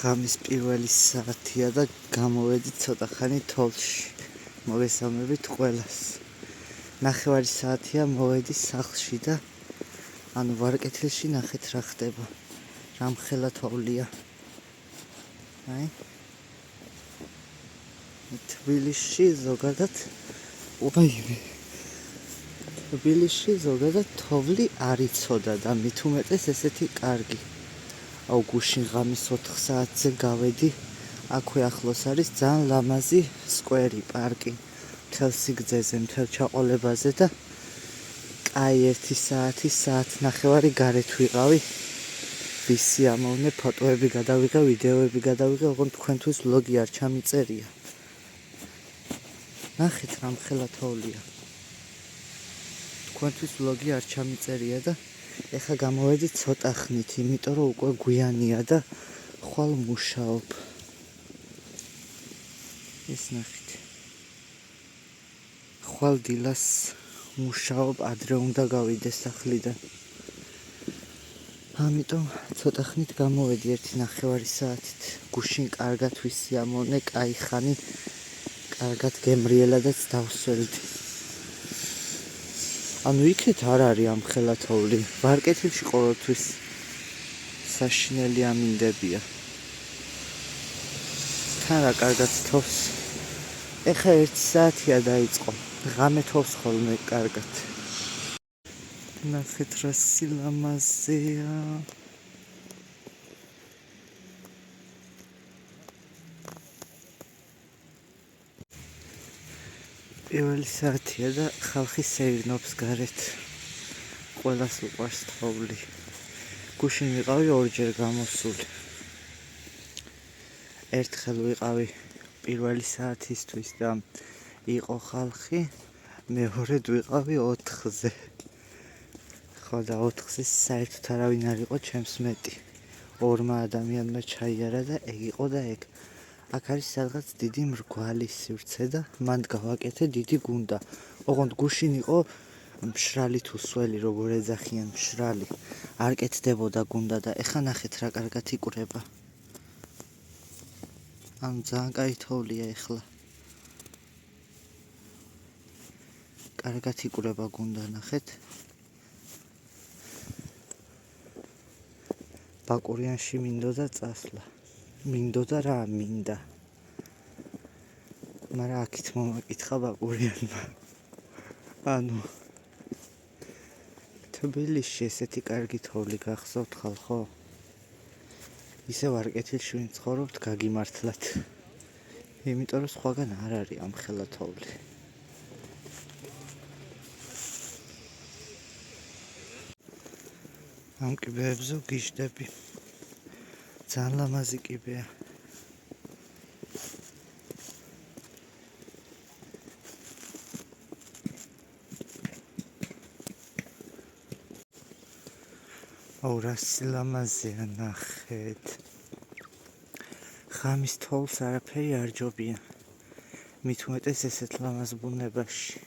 ღამის პირველი საათია და გამოვედით ცოტა ხანი თოლში. მოგესალმებით ყველას. ნახევარი საათია მოვედი სახლში და ანუ ვარკეთილში ნახეთ რა ხდება. რამხელა თოვლია. აი. თბილისში ზოგადად თოვლი არ იცოდა და მით უმეტეს ესეთი კარგი. გუშინ ღამის 4 საათზე გავედი. აქვე ახლოს არის ძალიან ლამაზი სკვერი, პარკი. მთელ სიგრძეზე, მთელ ჩაყოლებაზე და კაი 1 საათი, საათნახევარი გარეთ ვიყავი. ვისიამოვნე, ფოტოები გადავიღე, ვიდეოები გადავიღე, ოღონდ თქვენთვის ვლოგი არ ჩამიწერია. ნახეთ რამხელა თოვლია. თქვენთვის ვლოგი არ ჩამიწერია და ეხა გამოვედი ცოტა ხნით, იმიტომ რომ უკვე გვიანია და ხვალ მუშაობ. ეს ნახეთ. ხვალ დილას მუშაობ, ადრე უნდა გავიდე სახლიდან. ამიტომ ცოტა ხნით გამოვედი 1.5 საათით. გუშინ კარგად ვისიამოვნე, კაი ხანი, კარგად გემრიელადაც დავსველდი. ანუ იქეთ არ არის ამხელა თოვლი. ვარკეთილში ყოველთვის საშინელი ამინდებია. თან რა კარგად თოვს. ეხა 1 საათია დაიწყო. ღამე თოვს ხოლმე კარგად. ნახეთ რა სილამაზეა. პირველი საათია და ხალხი სეირნობს გარეთ. ყველას უყვარს თოვლი. გუშინ ვიყავი 2-ჯერ გამოსული. ერთხელ ვიყავი პირველი საათისთვის და იყო ხალხი, მეორედ ვიყავი 4-ზე. ხო და 4-ზე საერთოდ არავინ არ იყო ჩემს მეტი. 2 ადამიანმა ჩაიარა და ეგ იყო და ეგ. აქ არის სადღაც დიდი მრგვალი სივრცე და მანდ გავაკეთე დიდი გუნდა. ოღონდ გუშინ იყო მშრალი თუ სველი, როგორ ეძახიან მშრალი. არ კეთდებოდა გუნდა და ეხა ნახეთ რა კარგად იკვრება. ან ძალიან კაი თოვლია ეხლა. კარგად იკვრება გუნდა, ნახეთ. ბაკურიანში მინდოდა წასვლა. მინდოდა რა, მინდა. მაგრამ აქეთ მომაკითხა ბაკურიანმა. ანუ თბილისში ესეთი კარგი თოვლი გახსოვთ ხალხო? ისე ვარკეთილში ვინ ცხოვრობთ, გაგიმართლათ. იმიტომ რომ სხვაგან არ არის ამხელა თოვლი. ამ კიბეებზე ვგიჟდები. ძალიან ლამაზი კიბეა. რა სილამაზეა, ნახეთ. ღამის თოვლს არაფერი არ ჯობია. მით უმეტეს ესეთ ლამაზ ბუნებაში.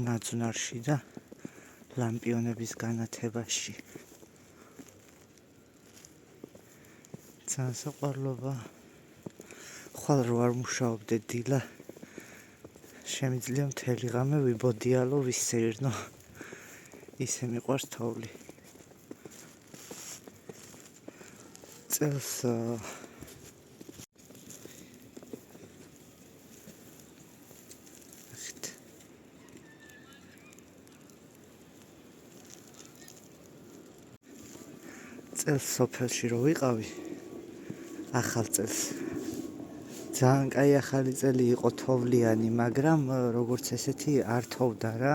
ნაძვნარში და ლამპიონების განათებაში. ძალიან საყვარლობა. ხვალ რო არ მუშაობდე დილა, შემიძლია მთელი ღამე ვიბოდიალო, ვისეირნო. ისე მიყვარს თოვლი. წელს სოფელში რო ვიყავი, ახალ წელს. ძალიან კაი ახალი წელი იყო თოვლიანი, მაგრამ როგორც ესეთი არ თოვდა რა.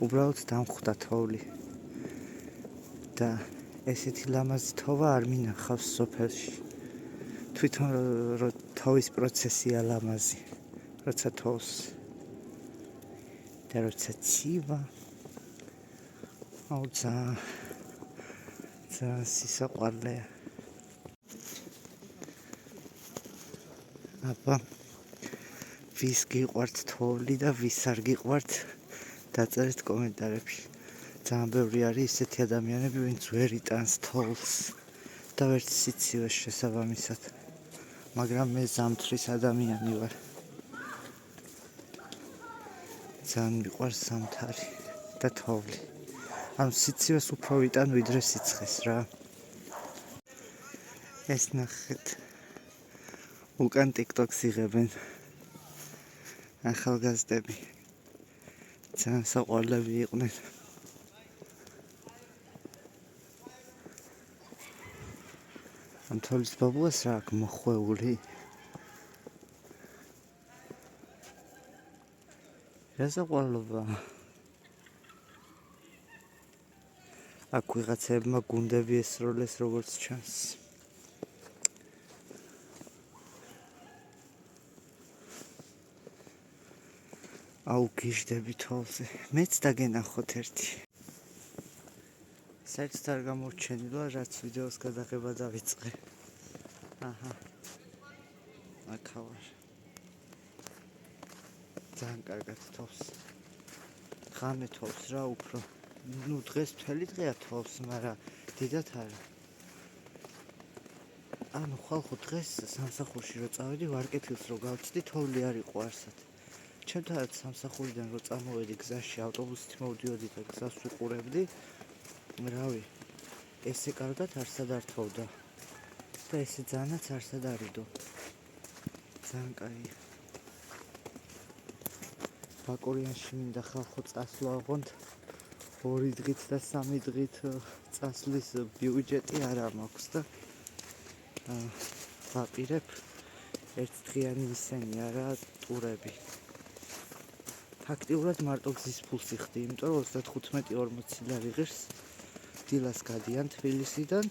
უბრალოდ დამხვდა თოვლი. და ესეთი ლამაზი თოვა არ მინახავს სოფელში. თვითონ რომ თოვის პროცესია ლამაზი. როცა თოვს და როცა ცივა. ძალიან სისაყვარლეა. აბა, ვის გიყვართ თოვლი და ვის არ გიყვართ, დაწერეთ კომენტარებში. ძალიან ბევრი არის ისეთი ადამიანები, ვინც ვერ იტანს თოვლს. დავერთ სიცივეს შესაბამისად, მაგრამ მე ზამთრის ადამიანი ვარ. ძალიან მიყვარს ზამთარი და თოვლი. ანუ სიცივეს უფრო ვიტან ვიდრე სიცხეს რა. ეს ნახეთ. უკან TikTok-ს იღებენ ახალგაზრდები. ძალიან საყვარლები იყვნენ. ამ თოვლის ბაბუას რა აქვს მოხვეული? რა საყვარლობა? აქ ვიღაცებმა გუნდები ესროლეს როგორც ჩანს. აუ გიჟდები თოვლზე. მეც დაგენახოთ ერთი. საერთოდ არ გამორჩენილა, რაც ვიდეოს გადაღება დავიწყე. აჰა. აქა ვარ. ძალიან კარგად თოვს. ღამე თოვს რა უფრო. ნუ დღეს მთელი დღეა თოვს, მაგრამ დიდად არა. ანუ ხალხო დღეს სამსახურში რო წავედი, ვარკეთილს რო გავწდი, თოვლი არ იყო არსად. ჩემთანაც სამსახურიდან რო წამოვედი გზაში, ავტობუსით მოვდიოდი და გზას ვიყურებდი. რავი, ესე კარგად არსად არ თოვდა და ესე ძალიანაც არსად არიდო. ძალიან კაია. ბაკურიანში მინდა ხალხო წასვლა აღვონთ. 2 დღით და 3 დღით წასვლის ბიუჯეტი არ მაქვს და ვაპირებ ერთდღიანი ისენი არა ტურები. ფაქტიურად მარტო გზის ფულს იხდი, იმიტომ რომ 35-40 ლარი ღირს დილას გადიან თბილისიდან.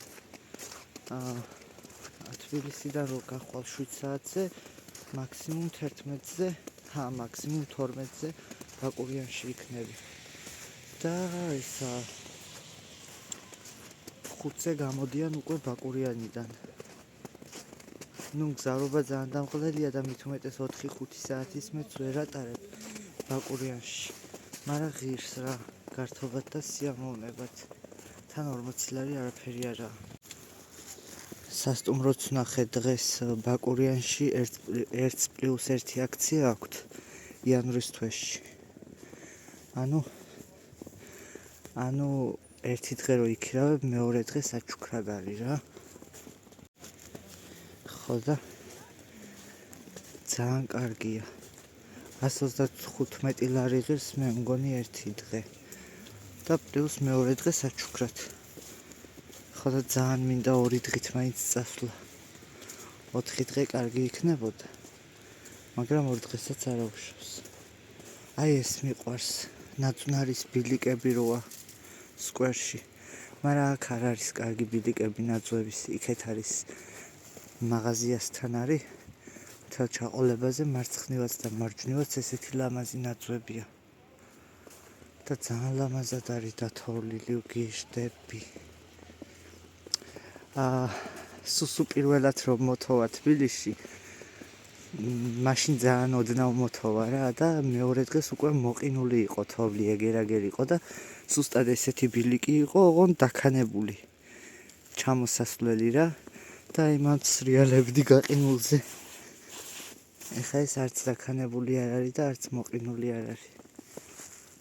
თბილისიდან რო გახვალ 7 საათზე, მაქსიმუმ 11-ზე, მაქსიმუმ 12-ზე ბაკურიანში იქნები. და ისა 5-ზე გამოდიან უკვე ბაკურიანიდან. ნუ გზარობა ძალიან დამღლელია და მით უმეტეს 4-5 საათის მეც ვერ ატარებ ბაკურიანში. მაგრამ ღირს რა, გართობად და სიამოვნებად. თან 40 ლარი არაფერი არა. სასტუმროც ნახე დღეს ბაკურიანში 1+1 აქცია აქვთ იანვრის თვეში. ანუ ერთი დღე რო იქირავებ, მეორე დღე საჩუქრად არის რა. ხო და ძალიან კარგია. 135 ლარი ღირს მე მგონი ერთი დღე. და პლუს მეორე დღე საჩუქრად. ხო და ძალიან მინდა 2 დღით მაინც წასვლა. 4 დღე კარგი იქნებოდა. მაგრამ 2 დღესაც არ აუშავს. აი ეს მიყვარს. ნაძვნარის ბილიკები როა სკვერში. მაგრამ აქ არ არის კარგი ბილიკები ნაძვების. იქეთ არის მაღაზიასთან არის. მთელ ჩაყოლებაზე მარცხნივაც და მარჯვნივაც ესეთი ლამაზი ნაძვებია. და ძალიან ლამაზად არის დათოვლილი, გიჟდები. სუსუ პირველად რომ მოთოვა თბილისში, მაშინ ძალიან ოდნავ მოთოვა რა და მეორე დღეს უკვე მოყინული იყო თოვლი, ეგერაგერ იყო და სუსტად ესეთი ბილიკი იყო, ოღონდ დაქანებული. ჩამოსასვლელი რა და იმათ სრიალებდი გაყინულზე. ეხა ეს არც დაქანებული არ არის და არც მოყინული არ არის.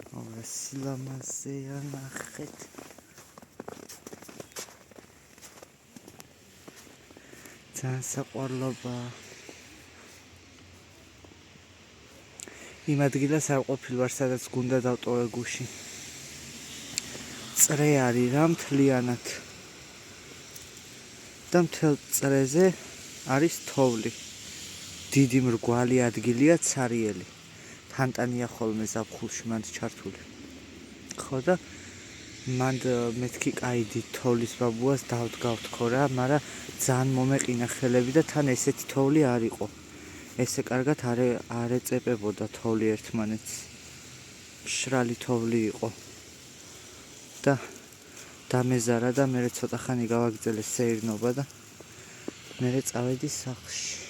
აბა სილამაზეა ნახეთ. ძალიან საყვარლობა. იმ ადგილას არ ყოფილ ვარ, სადაც გუნდა დავტოვე გუში. წრე არის რა მთლიანად. და მთელ წრეზე არის თოვლი. დიდი მრგვალი ადგილია ცარიელი. ფანტანია ხოლმე ზაფხულში მანდ ჩართული. ხო და მანდ მეთქი კაი დიდ თოვლის ბაბუას დავდგავთქო რა, მაგრამ ძალიან მომეყინა ხელები და თან ესეთი თოვლი არ იყო. ესე კარგად არ ეწეპებოდა თოვლი ერთმანეთს. მშრალი თოვლი იყო. და დამეზარა და მე ცოტა ხანი გავაგრძელე სეირნობა და მე წავედი სახლში.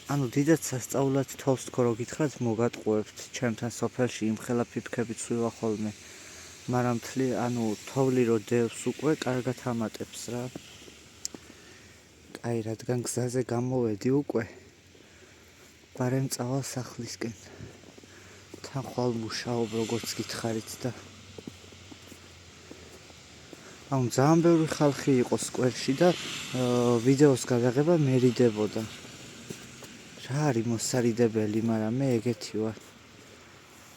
ანუ დიდად სასწაულად თოვს თქო რო გითხრათ მოგატყუებთ ჩემთან სოფელში იმ ხელა ფიფქებით სვივა ხოლმე მაგრამ თოვლი რო დევს უკვე კარგად ამატებს რა. აი რადგან გზაზე გამოვედი უკვე ბარემ წავალ სახლისკენ. თან ხვალ მუშაობ როგორც გითხარით და ძალიან ბევრი ხალხი იყო სკვერში და ვიდეოს გადაღება მერიდებოდა. რა არის მოსარიდებელი, მაგრამ მე ეგეთი ვარ.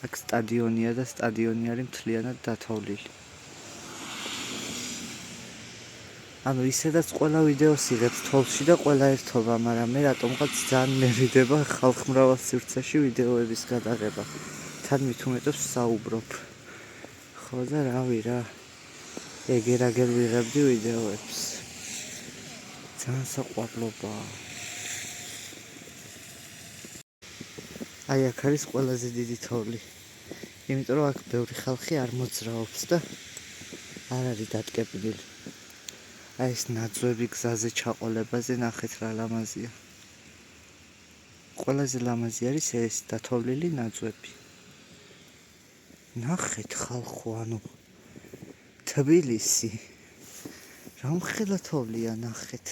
აქ სტადიონია და სტადიონი არის მთლიანად დათოვლილი. ანუ ისედაც ყველა ვიდეოს იღებს თოვლში და ყველა ერთობა, მაგრამ მე რატომღაც ძალიან მერიდება ხალხ მრავალ სივრცეში ვიდეოების გადაღება. თან მით უმეტებს საუბრობ. ხო და რავი რა. ეგერაგერ ვიღებდი ვიდეოებს. ძალიან საყვარლობაა. აი აქ არის ყველაზე დიდი თოვლი. იმიტომ რომ აქ ბევრი ხალხი არ მოძრაობს და არ არის დატკეპნილი. აი ეს ნაძვები გზაზე ჩაყოლებაზე ნახეთ რა ლამაზია. ყველაზე ლამაზი არის ეს დათოვლილი ნაძვები. ნახეთ ხალხო, ანუ თბილისი. რა მხელა თოვლია ნახეთ.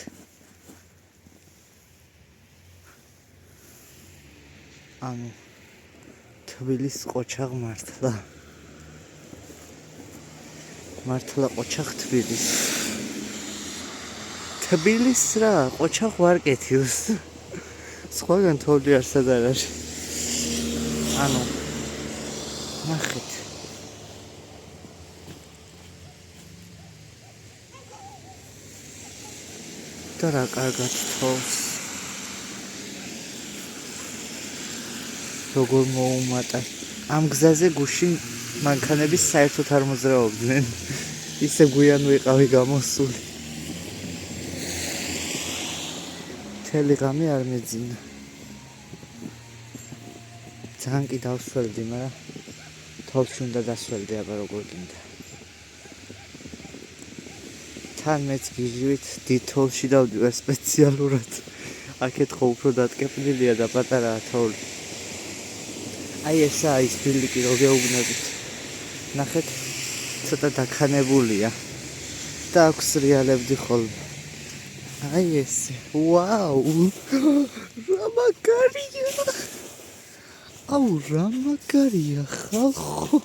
ანუ თბილის ყოჩაღ მართლა. მართლა ყოჩაღ თბილის. თბილის რა, ყოჩაღ ვარ კეთილს. სხვაგან თოვლი არსად არ არის. ანუ ნახეთ. და რა კარგად თოვს. როგორ მოუმატა. ამ გზაზე გუშინ მანქანები საერთოდ არ მოძრაობდნენ. ისე გვიან ვიყავი გამოსული. მთელი ღამე არ მეძინა. ძალიან კი დავსველდი, მაგრამ თოვლში უნდა დასველდი, აბა როგორ გინდა. თან მეც გიჟივით დიდ თოვლში დავდივარ სპეციალურად. აქეთ ხო უფრო დატკეპნილია და პატარაა თოვლი. აი ესაა ის ბილიკი რო გეუბნებით. ნახეთ, ცოტა დაქანებულია და აქვს რეალებდი ხოლმე. აი ესე. ვაუ! რა მაგარია! აუ რა მაგარია ხალხო!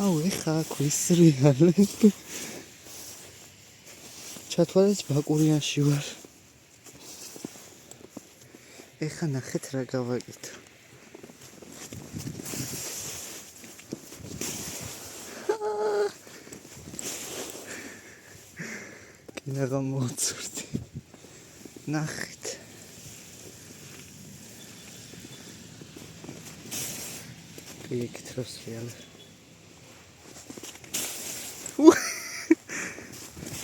აუ ეხა აქ ის რეალები. ჩათვალეთ ბაკურიანში ვარ. ეხა ნახეთ რა გავაკეთო. კინაღა მოვცურდი. ნახეთ. იქით როს რეალი.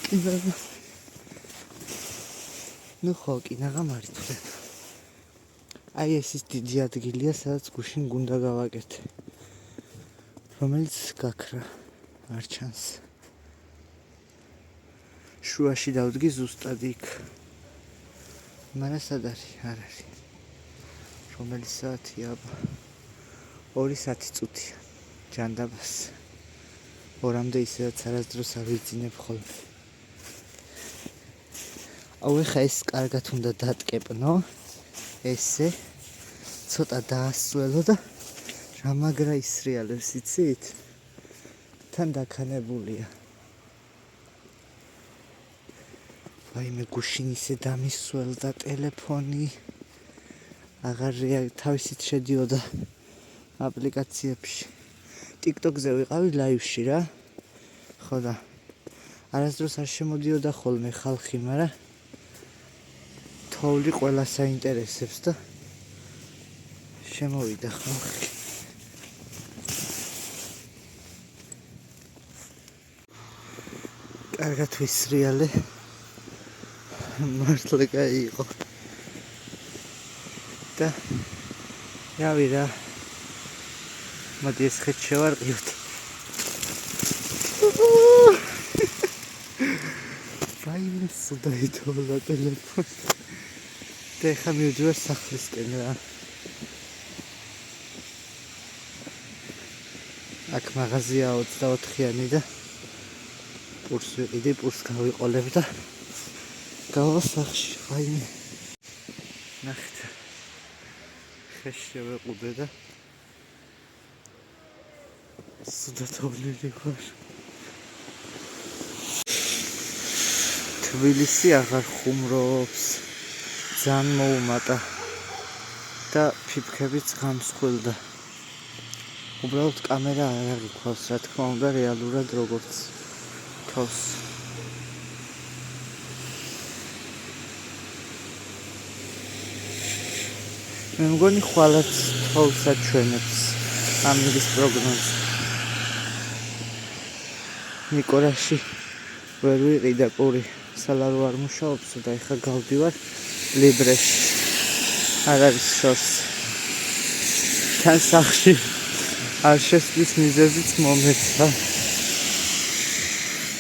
კინაღა. ნუ ხო კინაღა მარითვლებ. აი ეს ის დიდი ადგილია, სადაც გუშინ გუნდა გავაკეთე. რომელიც გაქრა. არ ჩანს. შუაში დავდგი ზუსტად იქ. მაგრამ სად არის? არ არის. რომელი საათია? 2:10 წუთია. ჯანდაბას. 2-მდე ისედაც არასდროს არ ვიძინებ ხოლმე. აუ ეხა ეს კარგად უნდა დატკეპნო. ესე ცოტა დაასწველო და რა მაგრა ისრიალებს იცით? თან დაქანებულია. ვაიმე გუშინ ისე დამისველდა ტელეფონი. აღარ თავისით შედიოდა აპლიკაციებში. TikTok-ზე ვიყავი ლაივში რა. ხო და არასდროს არ შემოდიოდა ხოლმე ხალხი, მაგრამ თოვლი ყველას აინტერესებს და შემოვიდა ხალხი. კარგად ვისრიალე. მართლა კაი იყო. და რავი რა. მოდი ეს ხეთ შევარყიოთ. ვაიმე სულ დაითოვლა ტელეფონი. და ეხა მივდივარ სახლისკენ რა. აქ მაღაზია 24-იანი და პურს ვიყიდი, პურს გავიყოლებ და გავა სახში. აიმე ნახეთ, ხეში შევეყუდე და სუდათოვლილი ვარ. თბილისი აღარ ხუმრობს, ძალიან მოუმატა და ფიფქებიც გამსხვილდა. უბრალოდ კამერა არ აღიქვავს, რა თქმა უნდა, რეალურად როგორც თავს. მე მგონი ხვალაც თავს აჩვენებს ამის პროგნოზი. ნიკორაში ვერ ვიყიდა პური, სალარო არ მუშაობს და ეხა გავდივარ ლიბრეში. არ არის შორს. თან სახში არ შესვლის მიზეზიც მომეცა.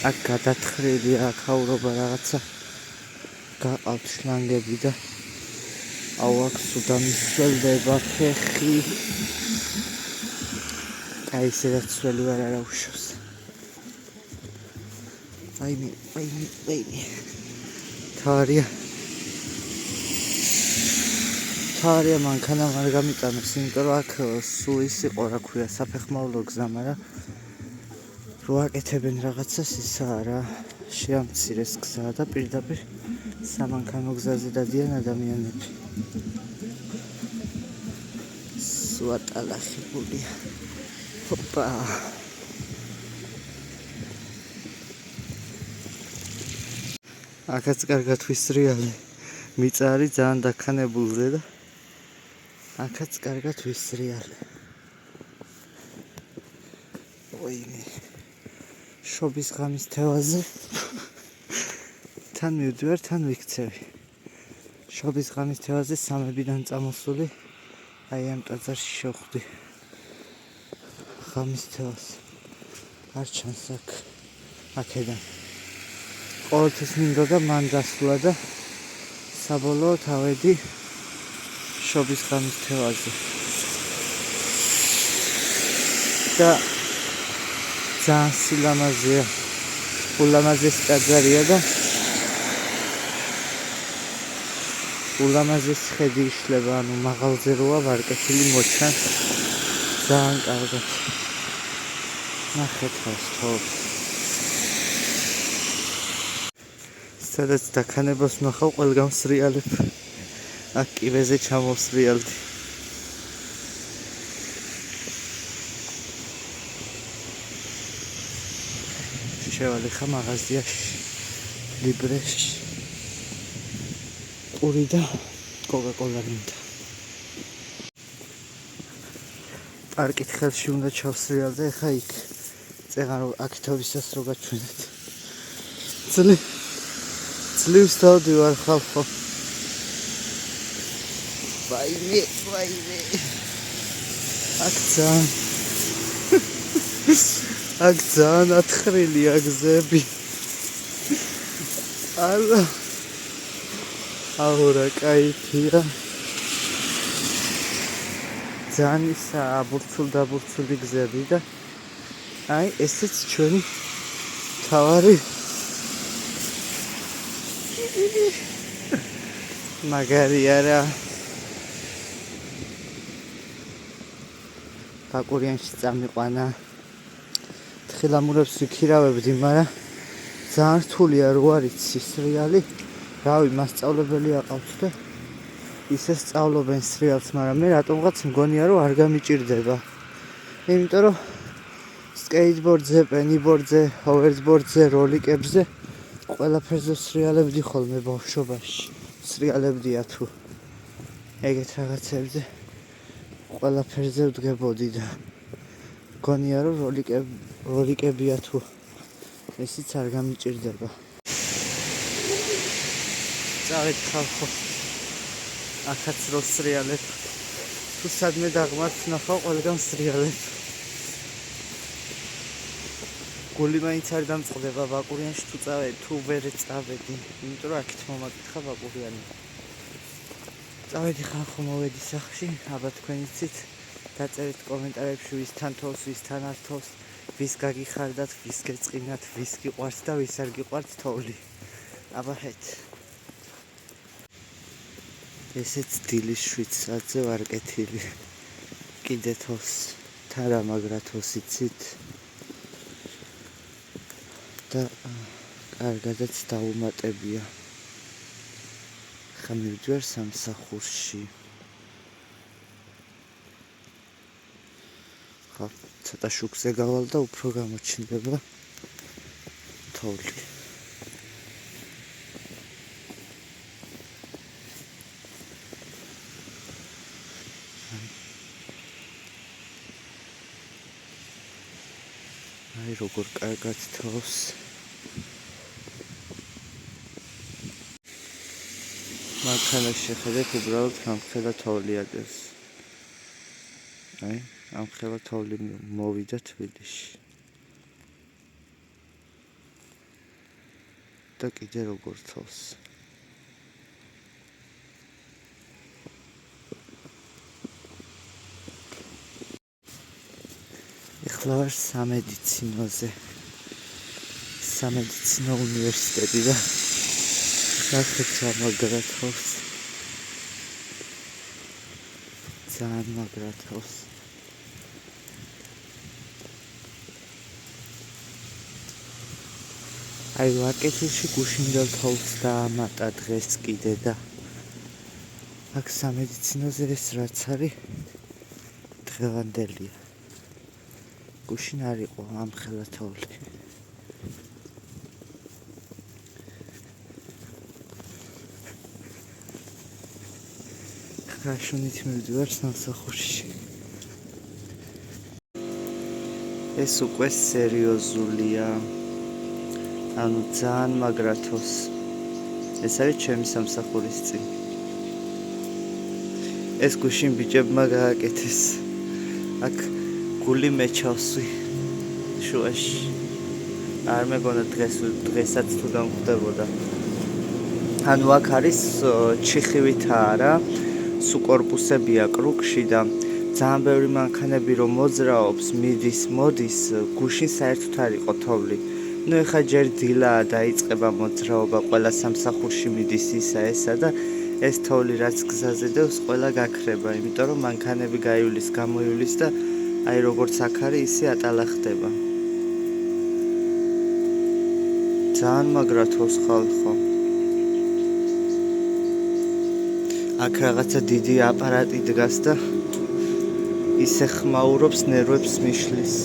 აქ გადათხრილია, აქ აურობა რაღაცა გაყავთ შლანგები და აქ სუდამისველდება ფეხი. აი ესეც ძველი ვარ არა უშავს. აიმე თარია მანქანა არ გამიტანებს, იმიტომ რომ აქ სულ ის იყო, რა ქვია, საფეხმავლო გზა, მაგრამ რო აკეთებენ რაღაცას, ისა რა შეამცირეს გზა და პირდაპირ სამანქანო გზაზე დადიან ადამიანები. სუატალახებულია. ჰოპა. აქაც კარგად ვისრიალე. მიწა არის ძალიან დაქანებულზე და აქაც კარგად ვისრიალე. ოიმე. შობის ღამის თევაზე. თან მივდივარ, თან ვიქცევი. შობის ღამის თევაზე სამებიდან წამოსული. აი ამ ტაძარში შევხვდი. ღამის თევას. არ ჩანს აქ. აქედან. ყოველთვის მინდოდა მან დასვლა და საბოლოოდ ავედი შობის ღამის თევაზე. და ძალიან სილამაზეა. ულამაზესი ტაძარია და ულამაზესი ხედი იშლება, ანუ მაღალზე როა ვარკეთილი მოჩანს. ძალიან კარგად. ნახეთ თავს. სადაც დაქანებას ნახავ, ყველგან ვსრიალებ. აქ კიბეზე ჩამოვსრიალდი. შევალე ხა მაღაზიაში, ლიბრეში. პური და კოკა-კოლა მინდა. პარკით ხელში უნდა ჩავსრიალდე, ხა იქ წეღან რომ აკეთობისას რო გაჩვენეთ. ძლივს დავდივარ ხალხო. ვაიმე. აქ ძალიან ათხრილია გზები. ალა. აურა кайფია. ძალიან ისა აბურცული გზები და აი ესეც ჩვენი თავარი მაგარია რა. ბაკურიანში წამიყვანა. თხილამურებს ვიქირავებდი, მაგრამ ძალიან რთულია რო არის სრიალი. რავი, მასწავლებელი აყავთ და ისე სწავლობენ სრიალს, მაგრამ მე რატომღაც მგონია რომ არ გამიჭირდება. იმიტომ რომ სკეიტბორდზე, პენიბორდზე, ჰოვერსბორდზე, როლიკებზე ყველაფერზე სრიალებდი ხოლმე ბავშვობაში. სრიალებდია თუ ეგეთ რაღაცებზე ყველაფერზე ვდგებოდი და მგონია რომ როლიკებია თუ ესიც არ გამიჭირდება. წავედ ხალხო. აქაც რო სრიალებ. თუ სადმე დაღმართ ნახავ, ყველგან სრიალებ. გული მაინც არ დამწყდება ბაკურიანში თუ წავედი, თუ ვერ წავედი. იმიტომ რომ აქეთ მომაკითხა ბაკურიანი. წავედი ხალხო, მოვედი სახში, აბა თქვენ იცით დაწერეთ კომენტარებში ვისთან თოვს, ვისთან არ თოვს, ვის გაგიხარდათ, ვის გეწყინათ, ვის გიყვართ და ვის არ გიყვართ თოვლი. აბაჰეთ. ესეც დილის 7 საათზე ვარკეთილი. კიდე თოვს თან რა მაგრა თოვს იცით და კარგადაც დაუმატებია. ხა მივდივარ სამსახურში. ხა ცოტა შუქზე გავალ და უფრო გამოჩნდება თოვლი. აი როგორ კარგად თავს. მანქანას შეხედეთ, უბრალოდ ამხელა თოვლი ადეს. აი, ამხელა თოვლი მოვიდა თბილისში. და კიდე როგორ თავს. ეხლა ვარ სამედიცინოზე. სამედიცინო უნივერსიტეტი და ნახეთ რა მაგრა თავს. ძალიან მაგრა თავს. აი ვარკეთილში გუშინდელ თავს დაამატა დღეს კიდე და აქ სამედიცინოზე ეს რაც არის დღევანდელია. გუშინ არ იყო ამხელა თოვლი. ხაშუნით მივდივარ სამსახურში. ეს უკვე სერიოზულია. ანუ ძალიან მაგრა თავს. ეს არის ჩემი სამსახურის წინ. ეს გუშინ ბიჭებმა გააკეთეს. აქ გული მეჩავსვი შუაში. არ მეგონა დღესაც თუ დამხვდებოდა. ანუ აქ არის ჩიხივითაა რა. სუ კორპუსებია კრუკში და ძალიან ბევრი მანქანები რომ მოძრაობს, მოდის, გუშინ საერთოდ არ იყო თოვლი. ნუ ეხა ჯერ დილაა დაიწყება მოძრაობა, ყველა სამსახურში მიდის ისა ესა და ეს თოვლი რაც გზაზე დევს, ყველა გაქრება, იმიტომ რომ მანქანები გაივლის, გამოივლის და აი როგორც აქ არის, ისე ატალა ხდება. ძალიან მაგრა თავს ხალხო. აქ რაღაცა დიდი აპარატი დგას და ისე ხმაურობს, ნერვებს მიშლის.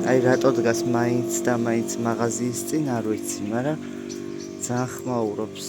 აი რატო დგას მაინც და მაინც მაღაზიის წინ არ ვიცი, მაგრამ ძალიან ხმაურობს.